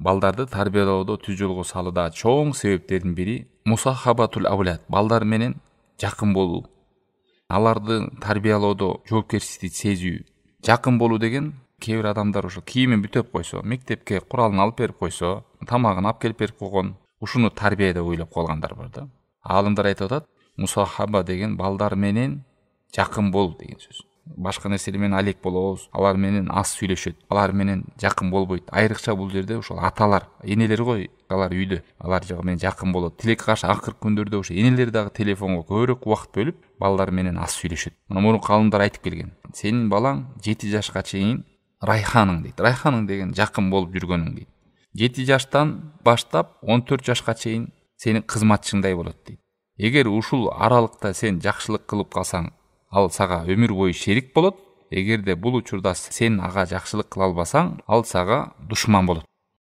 балдарды тарбиялоодо түз жолго салуудагы чоң себептердин бири мусахабатул аулад, балдар менен жакын болуу, аларды тарбиялоодо жоопкерчиликти сезүү. Жакын болуу деген, кээ бир адамдар ошо кийимин бүтөп койсо, мектепке куралын алып берип койсо, тамагын алып келип берип койгон, ушуну тарбия деп ойлоп калгандар бар да. Аалымдар айтып атат, мусахаба деген балдар менен жакын бол деген сөз. Башка нерселер менен алек болобуз, алар менен аз сүйлөшөт, алар менен жакын болбойт. Айрыкча бул жерде ошол аталар, энелер ғой, алар үйдө, алар жагы менен жакын болот. Тилекке каршы акыркы күндөрдө ошо энелер дагы телефонго көбүрөөк убакыт бөлүп, балдар менен аз сүйлөшөт. Мына мурунку калымдар айтып келген. Сенин балаң 7 жашка чейин райханың дейт. Райханың деген жакын болуп жүргөнүң дейт. 7 жаштан баштап 14 жашка чейин сенин кызматчыңдай болот дейт. Эгер ушул аралыкта сен жакшылык кылып калсаң, ал сага өмүр бою шерик болот. Эгерде бул учурда сен ага жакшылык кыла албасаң, ал сага душман болот.